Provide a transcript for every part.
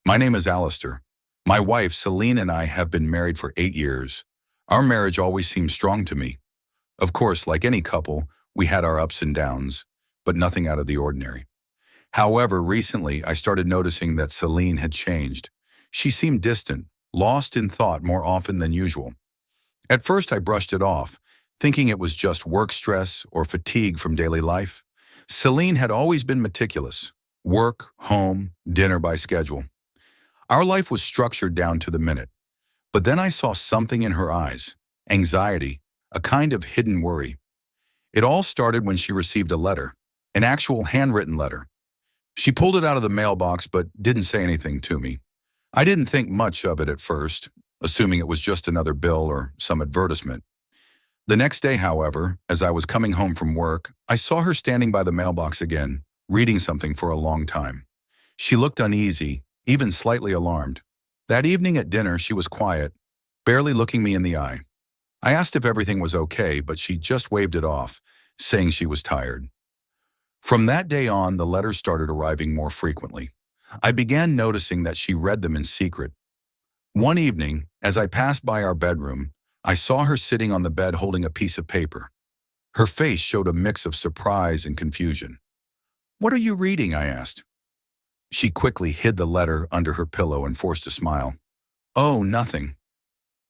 My name is Alistair. My wife, Celine, and I have been married for 8 years. Our marriage always seemed strong to me. Of course, like any couple, we had our ups and downs, but nothing out of the ordinary. However, recently I started noticing that Celine had changed. She seemed distant, lost in thought more often than usual. At first I brushed it off, thinking it was just work stress or fatigue from daily life. Celine had always been meticulous. Work, home, dinner by schedule. Our life was structured down to the minute. But then I saw something in her eyes, anxiety, a kind of hidden worry. It all started when she received a letter, an actual handwritten letter. She pulled it out of the mailbox but didn't say anything to me. I didn't think much of it at first, assuming it was just another bill or some advertisement. The next day, however, as I was coming home from work, I saw her standing by the mailbox again, reading something for a long time. She looked uneasy, even slightly alarmed. That evening at dinner, she was quiet, barely looking me in the eye. I asked if everything was okay, but she just waved it off, saying she was tired. From that day on, the letters started arriving more frequently. I began noticing that she read them in secret. One evening, as I passed by our bedroom, I saw her sitting on the bed holding a piece of paper. Her face showed a mix of surprise and confusion. "What are you reading?" I asked. She quickly hid the letter under her pillow and forced a smile. "Oh, nothing.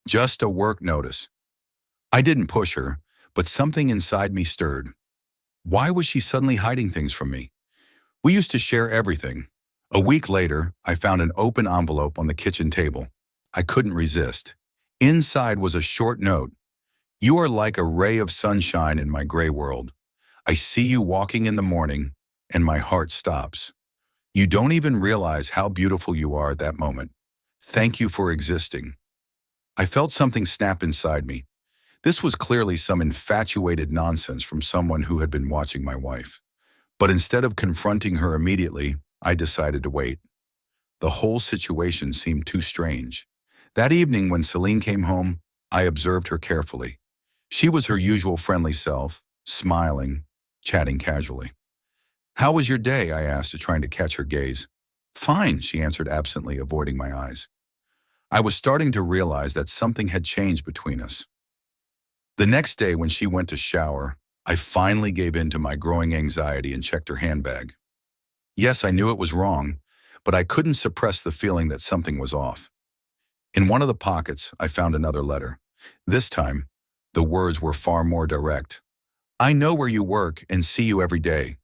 Just a work notice." I didn't push her, but something inside me stirred. Why was she suddenly hiding things from me? We used to share everything. A week later, I found an open envelope on the kitchen table. I couldn't resist. Inside was a short note. "You are like a ray of sunshine in my gray world. I see you walking in the morning, and my heart stops. You don't even realize how beautiful you are at that moment. Thank you for existing." I felt something snap inside me. This was clearly some infatuated nonsense from someone who had been watching my wife. But instead of confronting her immediately, I decided to wait. The whole situation seemed too strange. That evening when Celine came home, I observed her carefully. She was her usual friendly self, smiling, chatting casually. "How was your day?" I asked, trying to catch her gaze. "Fine," she answered absently, avoiding my eyes. I was starting to realize that something had changed between us. The next day when she went to shower, I finally gave in to my growing anxiety and checked her handbag. Yes, I knew it was wrong, but I couldn't suppress the feeling that something was off. In one of the pockets, I found another letter. This time, the words were far more direct. "I know where you work and see you every day.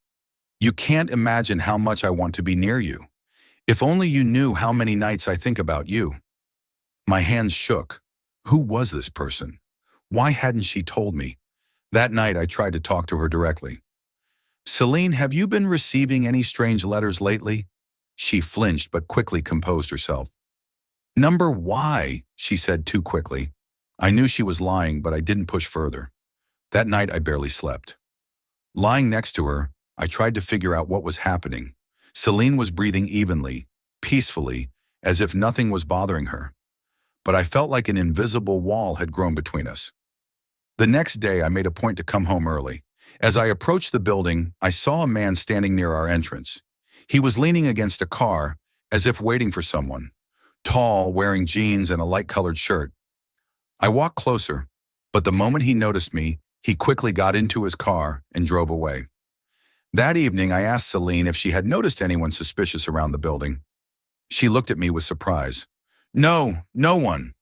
You can't imagine how much I want to be near you. If only you knew how many nights I think about you." My hands shook. Who was this person? Why hadn't she told me? That night, I tried to talk to her directly. "Celine, have you been receiving any strange letters lately?" She flinched but quickly composed herself. "Number why?" she said too quickly. I knew she was lying, but I didn't push further. That night, I barely slept. Lying next to her, I tried to figure out what was happening. Celine was breathing evenly, peacefully, as if nothing was bothering her. But I felt like an invisible wall had grown between us. The next day, I made a point to come home early. As I approached the building, I saw a man standing near our entrance. He was leaning against a car, as if waiting for someone. Tall, wearing jeans and a light-colored shirt. I walked closer, but the moment he noticed me, he quickly got into his car and drove away. That evening, I asked Celine if she had noticed anyone suspicious around the building. She looked at me with surprise. "No, no one."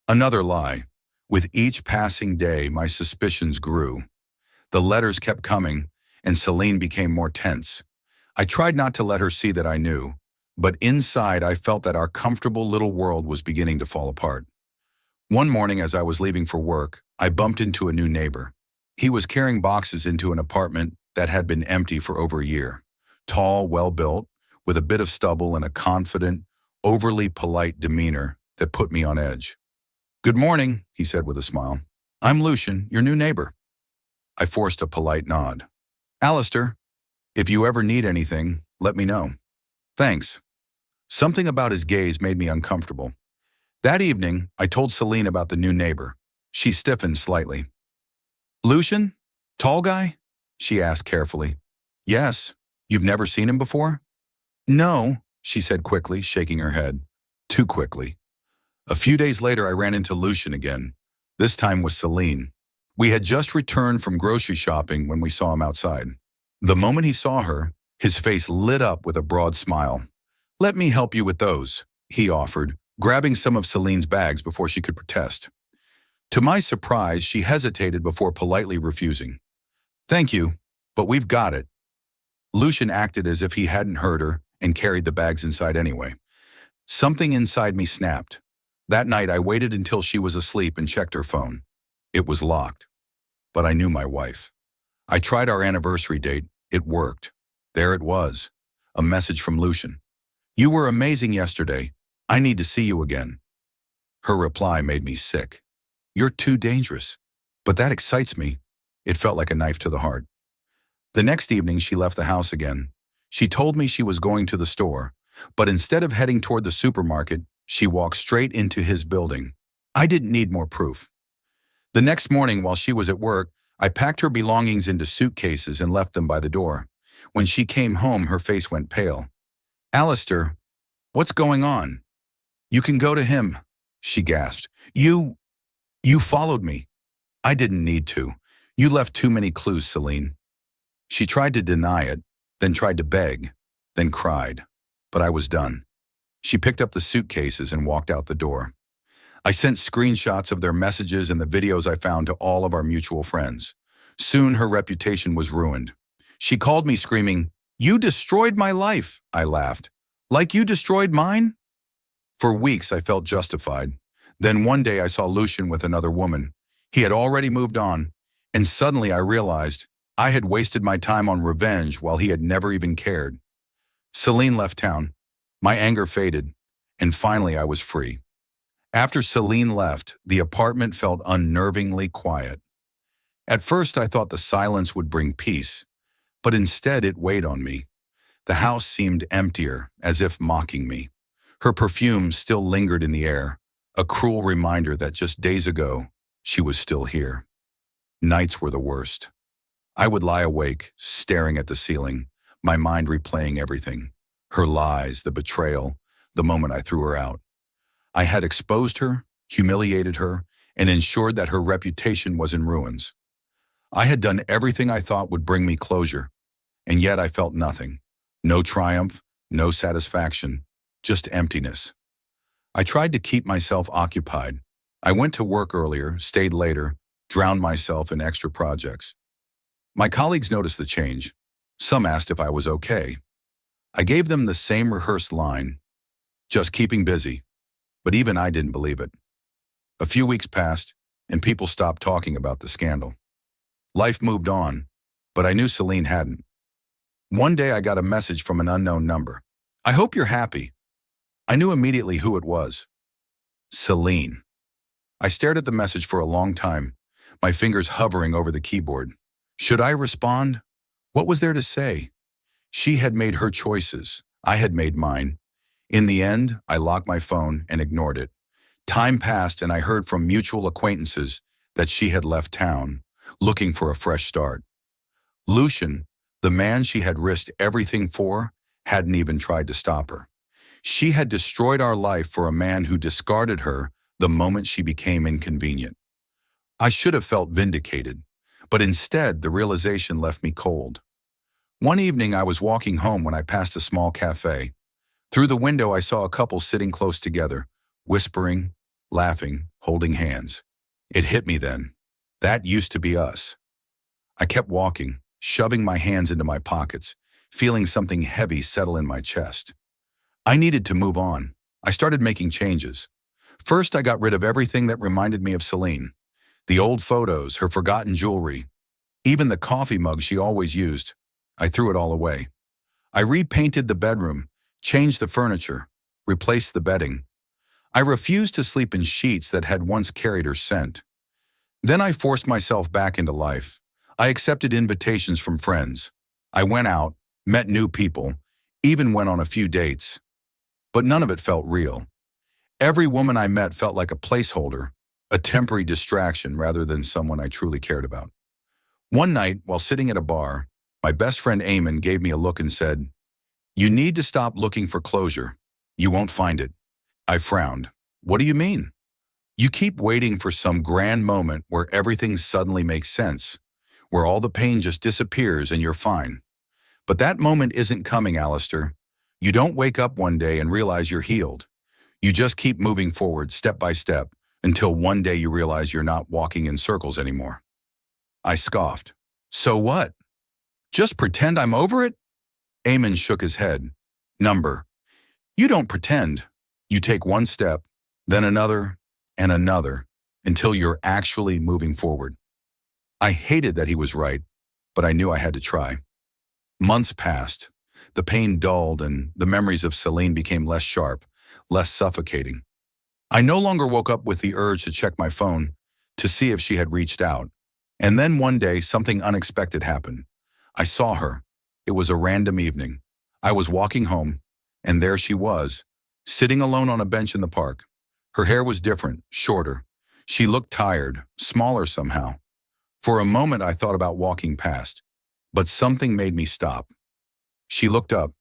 Another lie. With each passing day, my suspicions grew. The letters kept coming, and Celine became more tense. I tried not to let her see that I knew, but inside I felt that our comfortable little world was beginning to fall apart. One morning as I was leaving for work, I bumped into a new neighbor. He was carrying boxes into an apartment that had been empty for over a year. Tall, well-built, with a bit of stubble and a confident, overly polite demeanor that put me on edge. "Good morning," he said with a smile. "I'm Lucian, your new neighbor." I forced a polite nod. "Alistair, if you ever need anything, let me know." "Thanks." Something about his gaze made me uncomfortable. That evening, I told Celine about the new neighbor. She stiffened slightly. "Lucian? Tall guy?" she asked carefully. "Yes. You've never seen him before?" "No. she said quickly, shaking her head. Too quickly. A few days later, I ran into Lucian again, this time with Celine. We had just returned from grocery shopping when we saw him outside. The moment he saw her, his face lit up with a broad smile. "Let me help you with those," he offered, grabbing some of Celine's bags before she could protest. To my surprise, she hesitated before politely refusing. "Thank you, but we've got it." Lucian acted as if he hadn't heard her and carried the bags inside anyway. Something inside me snapped. That night, I waited until she was asleep and checked her phone. It was locked. But I knew my wife. I tried our anniversary date. It worked. There it was. A message from Lucian. "You were amazing yesterday. I need to see you again." Her reply made me sick. "You're too dangerous." But that excites me. It felt like a knife to the heart. The next evening, she left the house again. She told me she was going to the store, but instead of heading toward the supermarket, she walked straight into his building. I didn't need more proof. The next morning, while she was at work, I packed her belongings into suitcases and left them by the door. When she came home, her face went pale. "Alistair, what's going on?" "You can go to him," she gasped. You followed me." "I didn't need to. You left too many clues, Celine." She tried to deny it, then tried to beg, then cried. But I was done. She picked up the suitcases and walked out the door. I sent screenshots of their messages and the videos I found to all of our mutual friends. Soon her reputation was ruined. She called me screaming, "You destroyed my life," I laughed. "Like you destroyed mine?" For weeks I felt justified. Then one day I saw Lucian with another woman. He had already moved on, and suddenly I realized I had wasted my time on revenge while he had never even cared. Celine left town. My anger faded, and finally I was free. After Celine left, the apartment felt unnervingly quiet. At first I thought the silence would bring peace, but instead it weighed on me. The house seemed emptier, as if mocking me. Her perfume still lingered in the air, a cruel reminder that just days ago, she was still here. Nights were the worst. I would lie awake, staring at the ceiling, my mind replaying everything. Her lies, the betrayal, the moment I threw her out. I had exposed her, humiliated her, and ensured that her reputation was in ruins. I had done everything I thought would bring me closure, and yet I felt nothing. No triumph, no satisfaction, just emptiness. I tried to keep myself occupied. I went to work earlier, stayed later, drowned myself in extra projects. My colleagues noticed the change. Some asked if I was okay. I gave them the same rehearsed line, "Just keeping busy." But even I didn't believe it. A few weeks passed, and people stopped talking about the scandal. Life moved on, but I knew Celine hadn't. One day I got a message from an unknown number. "I hope you're happy." I knew immediately who it was. Celine. I stared at the message for a long time, my fingers hovering over the keyboard. Should I respond? What was there to say? She had made her choices. I had made mine. In the end, I locked my phone and ignored it. Time passed and I heard from mutual acquaintances that she had left town, looking for a fresh start. Lucian, the man she had risked everything for, hadn't even tried to stop her. She had destroyed our life for a man who discarded her the moment she became inconvenient. I should have felt vindicated, but instead the realization left me cold. One evening I was walking home when I passed a small cafe. Through the window I saw a couple sitting close together, whispering, laughing, holding hands. It hit me then. That used to be us. I kept walking, shoving my hands into my pockets, feeling something heavy settle in my chest. I needed to move on. I started making changes. First, I got rid of everything that reminded me of Celine. The old photos, her forgotten jewelry, even the coffee mug she always used. I threw it all away. I repainted the bedroom, changed the furniture, replaced the bedding. I refused to sleep in sheets that had once carried her scent. Then I forced myself back into life. I accepted invitations from friends. I went out, met new people, even went on a few dates. But none of it felt real. Every woman I met felt like a placeholder, a temporary distraction rather than someone I truly cared about. One night, while sitting at a bar, my best friend Eamon gave me a look and said, You need to stop looking for closure. You won't find it. I frowned. What do you mean? You keep waiting for some grand moment where everything suddenly makes sense, where all the pain just disappears and you're fine. But that moment isn't coming, Alistair. You don't wake up one day and realize you're healed. You just keep moving forward step by step until one day you realize you're not walking in circles anymore. I scoffed. So what? Just pretend I'm over it? Eamon shook his head. Number. You don't pretend. You take one step, then another, and another, until you're actually moving forward. I hated that he was right, but I knew I had to try. Months passed. The pain dulled and the memories of Celine became less sharp, less suffocating. I no longer woke up with the urge to check my phone to see if she had reached out. And then one day, something unexpected happened. I saw her. It was a random evening. I was walking home, and there she was, sitting alone on a bench in the park. Her hair was different, shorter. She looked tired, smaller somehow. For a moment, I thought about walking past, but something made me stop. She looked up,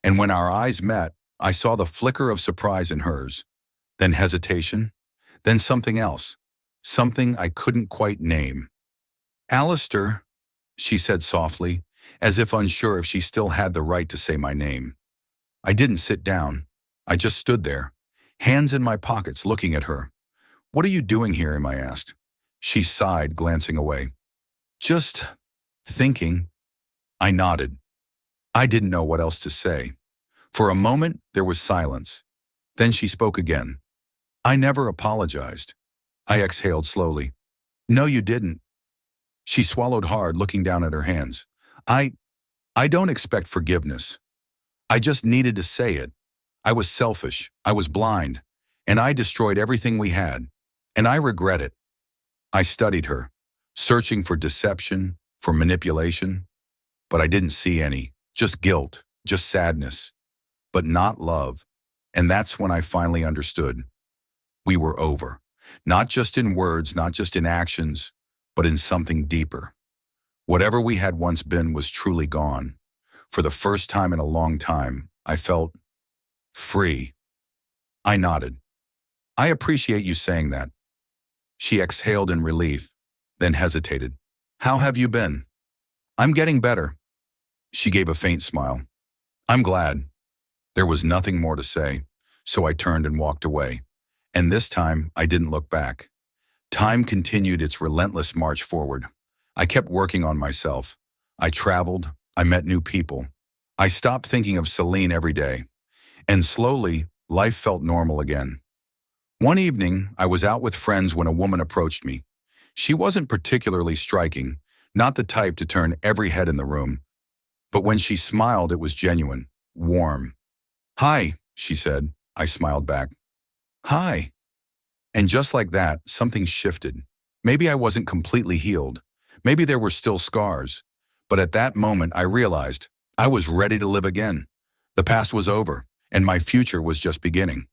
and when our eyes met, I saw the flicker of surprise in hers, then hesitation, then something else, something I couldn't quite name. Alistair, she said softly, as if unsure if she still had the right to say my name. I didn't sit down. I just stood there, hands in my pockets, looking at her. What are you doing here? I asked. She sighed, glancing away. Just thinking. I nodded. I didn't know what else to say. For a moment, there was silence. Then she spoke again. I never apologized. I exhaled slowly. No, you didn't. She swallowed hard, looking down at her hands. I don't expect forgiveness. I just needed to say it. I was selfish. I was blind. And I destroyed everything we had. And I regret it. I studied her, searching for deception, for manipulation. But I didn't see any. Just guilt, just sadness. But not love. And that's when I finally understood. We were over. Not just in words, not just in actions, but in something deeper. Whatever we had once been was truly gone. For the first time in a long time, I felt free. I nodded. I appreciate you saying that. She exhaled in relief, then hesitated. How have you been? I'm getting better. She gave a faint smile. I'm glad. There was nothing more to say, so I turned and walked away. And this time, I didn't look back. Time continued its relentless march forward. I kept working on myself. I traveled. I met new people. I stopped thinking of Celine every day. And slowly, life felt normal again. One evening, I was out with friends when a woman approached me. She wasn't particularly striking, not the type to turn every head in the room. But when she smiled, it was genuine, warm. Hi, she said. I smiled back. Hi. And just like that, something shifted. Maybe I wasn't completely healed. Maybe there were still scars. But at that moment, I realized I was ready to live again. The past was over, and my future was just beginning.